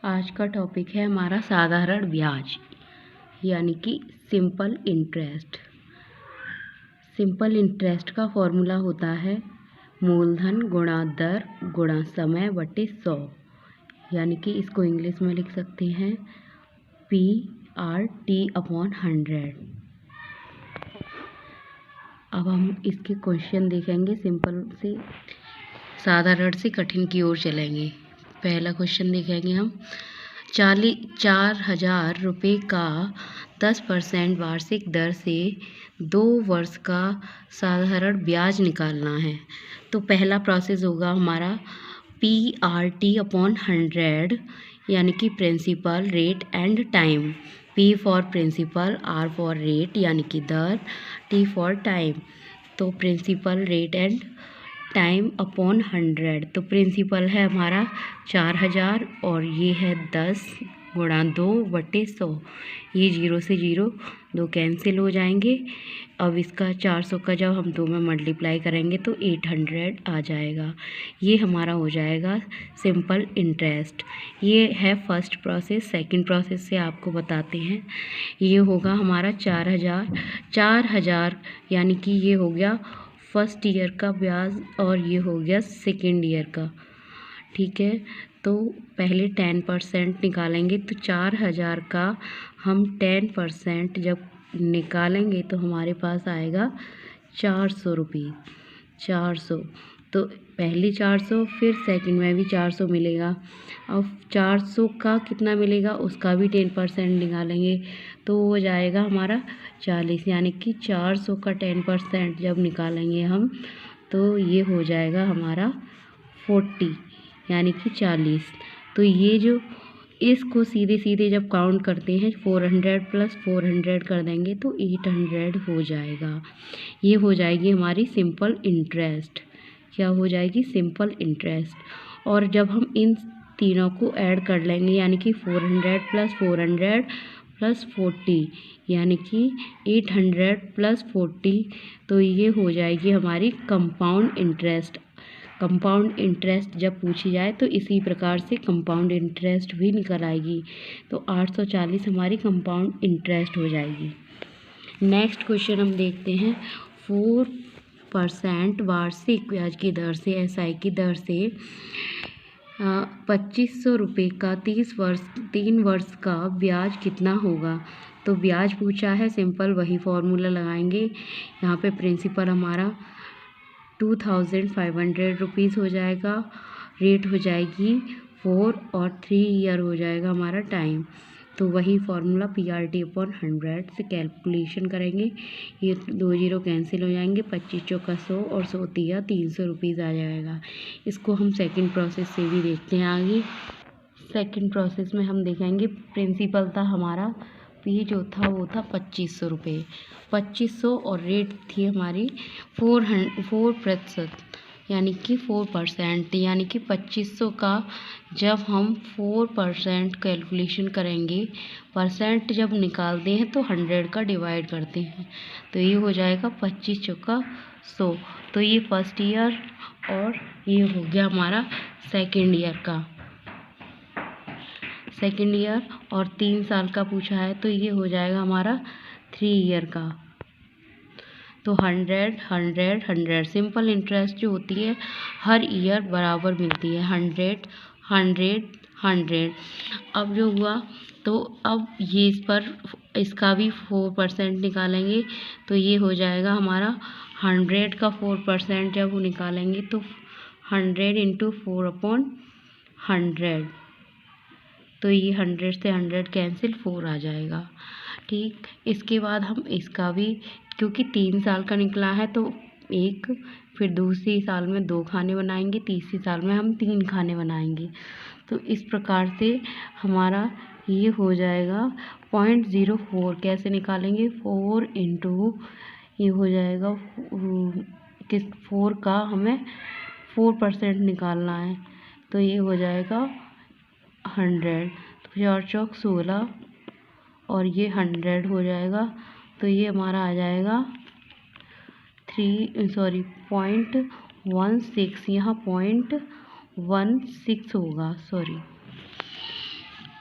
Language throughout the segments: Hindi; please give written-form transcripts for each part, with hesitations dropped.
आज का टॉपिक है हमारा साधारण ब्याज यानी कि सिंपल इंटरेस्ट। सिंपल इंटरेस्ट का फॉर्मूला होता है मूलधन गुणा दर गुणा समय बटे 100, यानी कि इसको इंग्लिश में लिख सकते हैं PRT/100। अब हम इसके क्वेश्चन देखेंगे, सिंपल से साधारण से कठिन की ओर चलेंगे। पहला क्वेश्चन देखेंगे हम 4,000 रुपये का 10% वार्षिक दर से 2 वर्ष का साधारण ब्याज निकालना है। तो पहला प्रोसेस होगा हमारा PRT/100 यानी कि principal rate and time. P for principal, R for rate यानी कि दर, T फॉर टाइम। तो principal rate and time upon 100। तो प्रिंसिपल है हमारा 4,000 और ये है 10 गुणा 2/100। ये 0 से 0 2 कैंसिल हो जाएंगे। अब इसका 400 का जब हम 2 में मल्टीप्लाई करेंगे तो 800 आ जाएगा। ये हमारा हो जाएगा सिंपल इंटरेस्ट। ये है फर्स्ट प्रोसेस। सेकंड प्रोसेस से आपको बताते हैं। ये होगा हमारा 4,000 यानी कि ये हो गया फर्स्ट ईयर का ब्याज और ये हो गया सेकेंड ईयर का। ठीक है, तो पहले 10% निकालेंगे। तो 4,000 का हम 10% जब निकालेंगे तो हमारे पास आएगा 400 रुपये। 400, तो पहले 400 फिर सेकंड में भी 400 मिलेगा। अब 400 का कितना मिलेगा उसका भी 10% निकालेंगे तो हो जाएगा हमारा 40, यानी कि 400 का 10% जब निकालेंगे हम तो ये हो जाएगा हमारा 40 यानी कि 40। तो ये जो इसको सीधे सीधे जब काउंट करते हैं 400 + 400 कर देंगे तो 800 हो जाएगा। ये हो जाएगी हमारी सिंपल इंटरेस्ट। क्या हो जाएगी? Simple interest. और जब हम इन तीनों को ऐड कर लेंगे यानी कि 400 + 400 + 40 यानी कि 800 + 40, तो ये हो जाएगी हमारी कंपाउंड इंटरेस्ट। कंपाउंड इंटरेस्ट जब पूछी जाए तो इसी प्रकार से कंपाउंड इंटरेस्ट भी निकल आएगी। तो 840 हमारी कंपाउंड इंटरेस्ट हो जाएगी। नेक्स्ट क्वेश्चन हम देखते हैं 4% वार्षिक ब्याज की दर से SI की दर से 2,500 रुपये का 3 वर्ष का ब्याज कितना होगा। तो ब्याज पूछा है, सिंपल वही फॉर्मूला लगाएंगे। यहाँ पे प्रिंसिपल हमारा 2,500 रुपीज़ हो जाएगा, रेट हो जाएगी 4 और 3 ईयर हो जाएगा हमारा टाइम। तो वही फॉर्मूला PRT/100 से कैलकुलेशन करेंगे। ये 2 0 कैंसिल हो जाएंगे, 25 चौका 100 और 100 तिया 300 रुपीज़ आ जाएगा। इसको हम सेकंड प्रोसेस से भी देखते हैं आगे। सेकंड प्रोसेस में हम देखेंगे प्रिंसिपल था हमारा P जो था वो था 2,500 रुपये। 2,500 और रेट थी हमारी 4% यानी कि 4%, यानी कि 2,500 का जब हम 4% कैलकुलेशन करेंगे, परसेंट जब निकालते हैं तो 100 का डिवाइड करते हैं तो ये हो जाएगा 25 चौका 100। तो ये फर्स्ट ईयर और ये हो गया हमारा सेकेंड ईयर का। सेकेंड ईयर और 3 साल का पूछा है तो ये हो जाएगा हमारा 3 ईयर का। तो 100 100 100 सिंपल इंटरेस्ट जो होती है हर ईयर बराबर मिलती है। 100 100 100। अब जो हुआ तो अब ये इस पर इसका भी 4% निकालेंगे तो ये हो जाएगा हमारा 100 का 4% जब वो निकालेंगे तो 100 × 4/100। तो ये 100 से 100 कैंसिल, 4 आ जाएगा। ठीक, इसके बाद हम इसका भी, क्योंकि 3 साल का निकला है तो 1, फिर दूसरी साल में 2 खाने बनाएंगे, तीसरी साल में हम 3 खाने बनाएंगे। तो इस प्रकार से हमारा ये हो जाएगा 0.04। कैसे निकालेंगे? 4 × ये हो जाएगा 4 का हमें 4% निकालना है तो ये हो जाएगा 100। तो 4 चौक 16 और ये 100 हो जाएगा। तो ये हमारा आ जाएगा 0.16। यहाँ 0.16 होगा, सॉरी।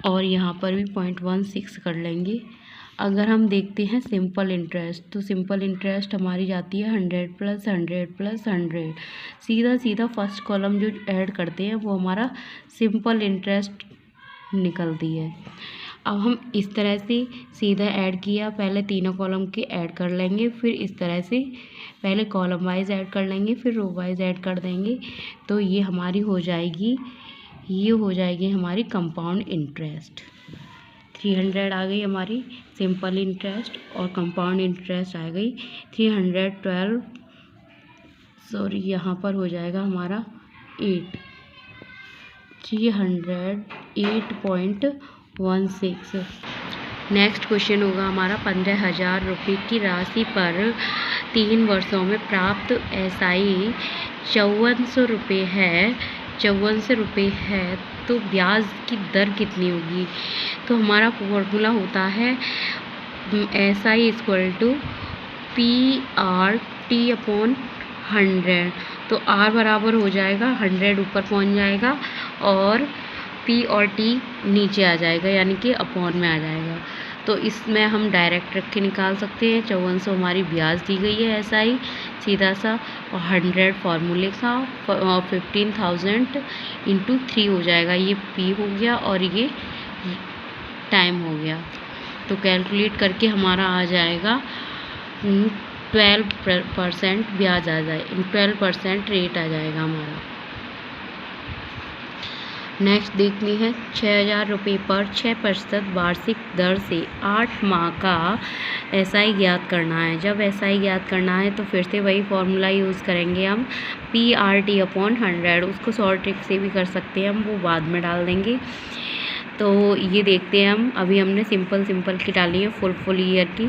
और यहाँ पर भी 0.16 कर लेंगे। अगर हम देखते हैं सिंपल इंटरेस्ट, तो सिंपल इंटरेस्ट हमारी जाती है 100 + 100 + 100। सीधा सीधा फर्स्ट कॉलम जो ऐड करते हैं वो हमारा सिंपल इंटरेस्ट निकलती है। अब हम इस तरह से सीधा ऐड किया, पहले तीनों कॉलम के ऐड कर लेंगे, फिर इस तरह से पहले कॉलम वाइज ऐड कर लेंगे, फिर रो वाइज ऐड कर देंगे। तो ये हमारी हो जाएगी, ये हो जाएगी हमारी कंपाउंड इंटरेस्ट। 300 आ गई हमारी सिंपल इंटरेस्ट, और कंपाउंड इंटरेस्ट आ गई 312, सॉरी यहाँ पर हो जाएगा हमारा 308.16। नेक्स्ट क्वेश्चन होगा हमारा 15,000 रुपये की राशि पर 3 वर्षों में प्राप्त SI 5400 रुपये है, 5400 रुपये है, तो ब्याज की दर कितनी होगी? तो हमारा फॉर्मूला होता है SI = PRT/100। तो R बराबर हो जाएगा 100 ऊपर पहुंच जाएगा और P और T नीचे आ जाएगा, यानी कि अपॉन में आ जाएगा। तो इसमें हम डायरेक्ट रख के निकाल सकते हैं। 5400 हमारी ब्याज दी गई है SI सीधा सा, और 100 फार्मूले का, और 15,000 × 3 हो जाएगा। ये P हो गया और ये टाइम हो गया। तो कैलकुलेट करके हमारा आ जाएगा 12% ब्याज आ जाए, 12% रेट आ जाएगा हमारा। नेक्स्ट देखनी है 6,000 रुपये पर 6% वार्षिक दर से 8 माह का SI ज्ञात करना है। जब SI ज्ञात करना है तो फिर से वही फॉर्मूला यूज़ करेंगे हम, PRT/100। उसको शॉर्ट ट्रिक से भी कर सकते हैं हम, वो बाद में डाल देंगे। तो ये देखते हैं हम, अभी हमने सिंपल की डाली है, फुल ईयर की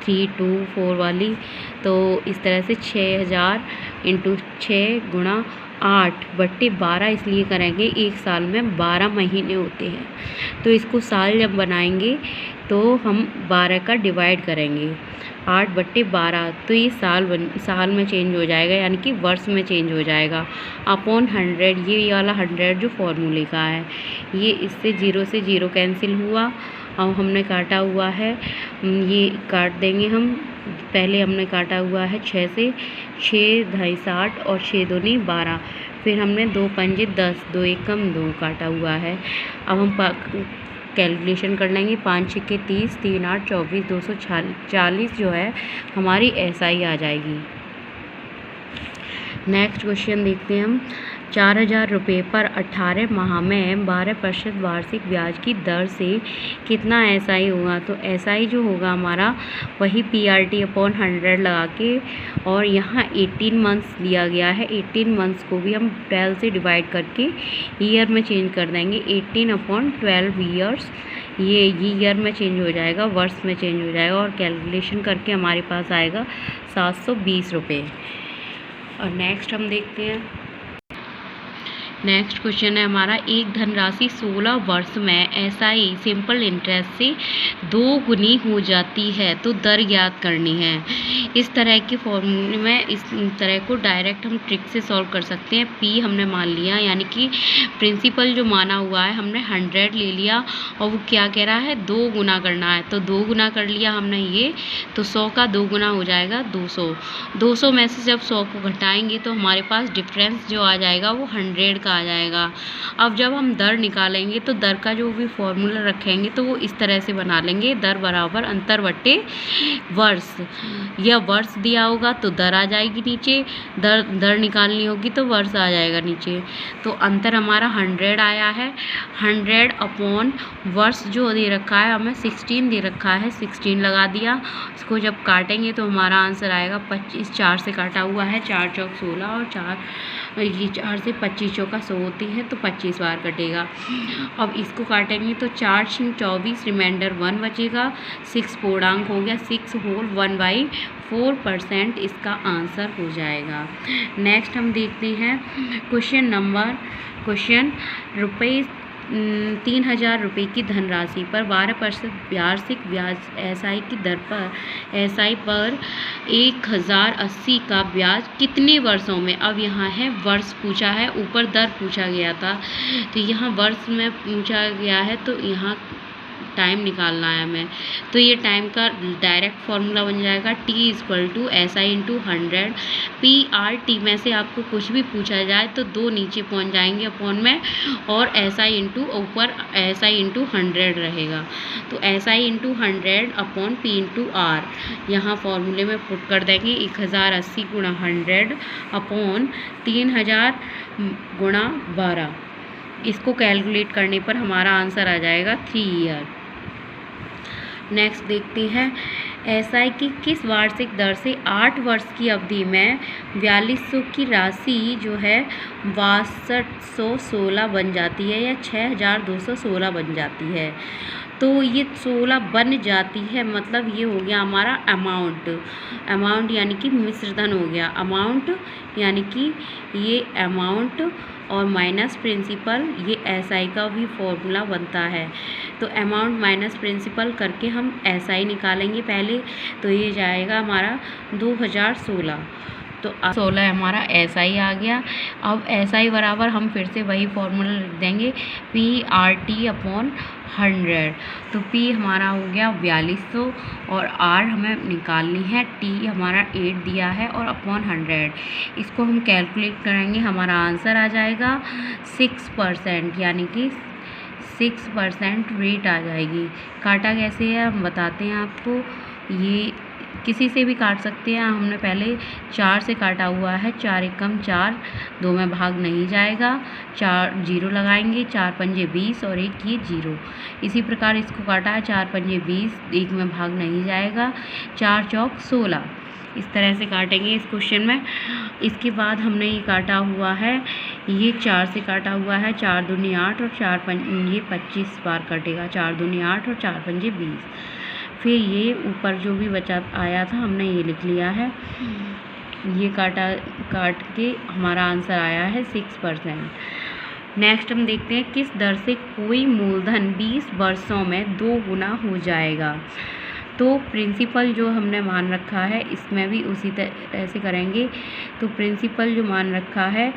3, 2, 4 वाली। तो इस तरह से 6,000 × 6 × 8/12 इसलिए करेंगे, एक साल में 12 महीने होते हैं। तो इसको साल जब बनाएंगे तो हम 12 का डिवाइड करेंगे, 8/12, तो ये साल में चेंज हो जाएगा, यानी कि वर्ष में चेंज हो जाएगा। अपॉन 100, ये वाला 100 जो फॉर्मूले का है, ये इससे 0 से 0 कैंसिल हुआ। अब हमने काटा हुआ है, ये काट देंगे हम। पहले हमने काटा हुआ है 6 से, 6 × 60 और 6 दूनी 12, फिर हमने 2 पंजे 10, 2 एकम 2 काटा हुआ है। अब हम कैलकुलेशन कर लेंगे, 5 छक्के 30, 3 8 24, 240 जो है हमारी SI आ जाएगी। नेक्स्ट क्वेश्चन देखते हैं हम, 4,000 रुपये पर 18 माह में 12% वार्षिक ब्याज की दर से कितना SI होगा? तो SI जो होगा हमारा वही PRT/100 लगा के, और यहाँ 18 मंथ्स दिया गया है, 18 मंथ्स को भी हम 12 से डिवाइड करके ईयर में चेंज कर देंगे। 18/12 ईयर्स, ये ईयर में चेंज हो जाएगा, वर्ष में चेंज हो जाएगा, और कैलकुलेशन करके हमारे पास आएगा 720 रुपये। और नेक्स्ट हम देखते हैं, नेक्स्ट क्वेश्चन है हमारा, एक धनराशि 16 वर्ष में SI सिंपल इंटरेस्ट से 2 गुनी हो जाती है, तो दर ज्ञात करनी है। इस तरह के फॉर्मूले में इस तरह को डायरेक्ट हम ट्रिक से सॉल्व कर सकते हैं। P हमने मान लिया, यानी कि प्रिंसिपल जो माना हुआ है हमने 100 ले लिया, और वो क्या कह रहा है 2 गुना करना है, तो 2 गुना कर लिया हमने ये, तो 100 का 2 गुना हो जाएगा 200। 200 में से जब 100 को घटाएंगे तो हमारे पास डिफरेंस जो आ जाएगा वो 100 का आ जाएगा। अब जब हम दर निकालेंगे तो दर का जो भी फॉर्मूला रखेंगे तो वो इस तरह से बना लेंगे, दर बराबर अंतर बटे वर्ष। या वर्ष दिया होगा तो दर आ जाएगी नीचे, दर निकालनी होगी तो वर्ष आ जाएगा नीचे। तो अंतर हमारा 100 आया है, 100 अपॉन वर्ष जो दे रखा है हमें 16 दे रखा है, 16 लगा दिया। इसको जब काटेंगे तो हमारा आंसर आएगा 25। 4 से काटा हुआ है, 4 चौक 16, और 4 से 25 चौका 100 होती है, तो 25 बार कटेगा। अब इसको काटेंगे तो 4 × 24, रिमाइंडर 1 बचेगा, 6 पूर्णांक हो गया, 6 होल 1/4% इसका आंसर हो जाएगा। नेक्स्ट हम देखते हैं क्वेश्चन 3,000 रुपये की धनराशि पर 12% वार्षिक ब्याज SI की दर पर SI पर 1,080 का ब्याज कितने वर्षों में। अब यहाँ है वर्ष पूछा है, ऊपर दर पूछा गया था, तो यहाँ वर्ष में पूछा गया है, तो यहाँ टाइम निकालना है हमें। तो ये टाइम का डायरेक्ट फॉर्मूला बन जाएगा T = SI × 100। PRT में से आपको कुछ भी पूछा जाए तो 2 नीचे पहुंच जाएंगे अपॉन में, और SI × ऊपर SI × 100 रहेगा। तो SI × 100 अपॉन P × R यहाँ फॉर्मूले में पुट कर देंगे। 1,080 × 100 अपॉन 3,000 × 12। इसको कैलकुलेट करने पर हमारा आंसर आ जाएगा 3 ईयर। नेक्स्ट देखते हैं, SI की किस वार्षिक दर से 8 वर्ष की अवधि में 4200 की राशि जो है 6216 बन जाती है, या 6216 बन जाती है। तो ये 16 बन जाती है, मतलब ये हो गया हमारा अमाउंट यानी कि मिश्रधन हो गया। अमाउंट यानी कि ये अमाउंट और माइनस प्रिंसिपल, ये SI का भी फॉर्मूला बनता है। तो अमाउंट माइनस प्रिंसिपल करके हम SI निकालेंगे पहले, तो ये जाएगा हमारा 2016। तो 16 हमारा SI आ गया। अब SI बराबर हम फिर से वही फॉर्मूला लिख देंगे, PRT अपॉन 100। तो P हमारा हो गया 4200 और R हमें निकालनी है, T हमारा 8 दिया है और अपॉन 100। इसको हम कैलकुलेट करेंगे, हमारा आंसर आ जाएगा 6%, यानी कि 6% रेट आ जाएगी। काटा कैसे है हम बताते हैं आपको। ये किसी से भी काट सकते हैं, हमने पहले 4 से काटा हुआ है। 4 एकम 4, 2 में भाग नहीं जाएगा, 4 0 लगाएंगे, 4 पंजे 20 और 1 ये 0। इसी प्रकार इसको काटा है, 4 पंजे 20, 1 में भाग नहीं जाएगा, 4 चौक 16। इस तरह से काटेंगे इस क्वेश्चन में। इसके बाद हमने ये काटा हुआ है, ये 4 से काटा हुआ है, 4 दूनी 8 और 4 पंजे 25 बार कटेगा, 4 दूनी 8 और 4 पंजे 20। फिर ये ऊपर जो भी बचा आया था हमने ये लिख लिया है। ये काट के हमारा आंसर आया है 6%। नेक्स्ट हम देखते हैं, किस दर से कोई मूलधन 20 वर्षों में 2 गुना हो जाएगा। तो प्रिंसिपल जो हमने मान रखा है इसमें भी उसी तरह से करेंगे। तो प्रिंसिपल जो मान रखा है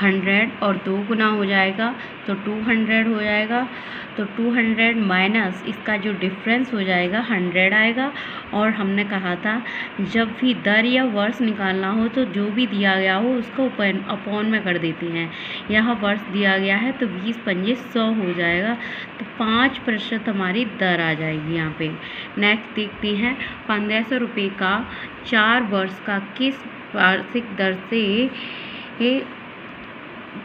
100 और 2 गुना हो जाएगा तो 200 हो जाएगा। तो 200 माइनस इसका जो डिफरेंस हो जाएगा 100 आएगा। और हमने कहा था जब भी दर या वर्ष निकालना हो तो जो भी दिया गया हो उसको अपॉन में कर देते हैं। यहाँ वर्ष दिया गया है तो 20 पंजे 100 हो जाएगा, तो 5% हमारी दर आ जाएगी यहाँ पे। नेक्स्ट देखते हैं, 1500 रुपये का 4 वर्ष का किस वार्षिक दर से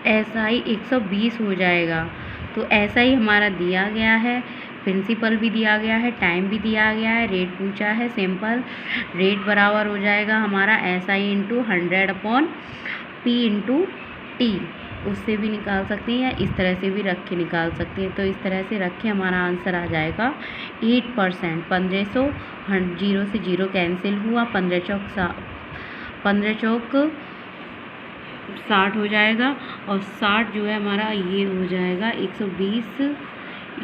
SI 120 हो जाएगा। तो SI हमारा दिया गया है, प्रिंसिपल भी दिया गया है, टाइम भी दिया गया है, रेट पूछा है। सिंपल रेट बराबर हो जाएगा हमारा SI × 100 अपॉन P × T। उससे भी निकाल सकते हैं या इस तरह से भी रख के निकाल सकते हैं। तो इस तरह से रख के हमारा आंसर आ जाएगा 8%। 1500 0 से 0 कैंसिल हुआ, 15 चौक 60 हो जाएगा, और 60 जो है हमारा ये हो जाएगा 120।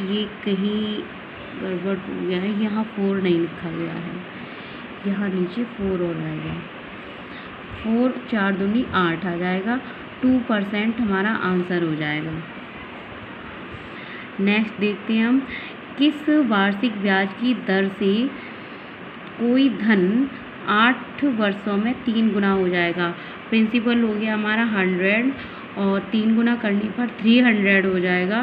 ये कहीं गड़बड़ हो गया है, यहाँ 4 नहीं लिखा गया है, यहाँ नीचे 4 और आएगा। 4 4 दूनी 8 आ जाएगा, 2% हमारा आंसर हो जाएगा। नेक्स्ट देखते हैं हम, किस वार्षिक ब्याज की दर से कोई धन 8 वर्षों में 3 गुना हो जाएगा। प्रिंसिपल हो गया हमारा 100 और 3 गुना करने पर 300 हो जाएगा।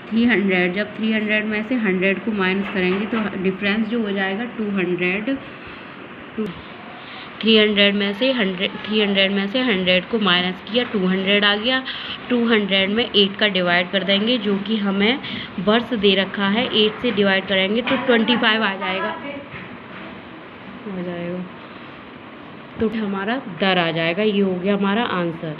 300 जब 300 में से 100 को माइनस करेंगे तो डिफरेंस जो हो जाएगा 200। 300 में से 100 को माइनस किया, 200 आ गया। 200 में 8 का डिवाइड कर देंगे, जो कि हमें वर्ष दे रखा है। 8 से डिवाइड करेंगे तो 25 आ जाएगा, तो हमारा दर आ जाएगा। ये हो गया हमारा आंसर।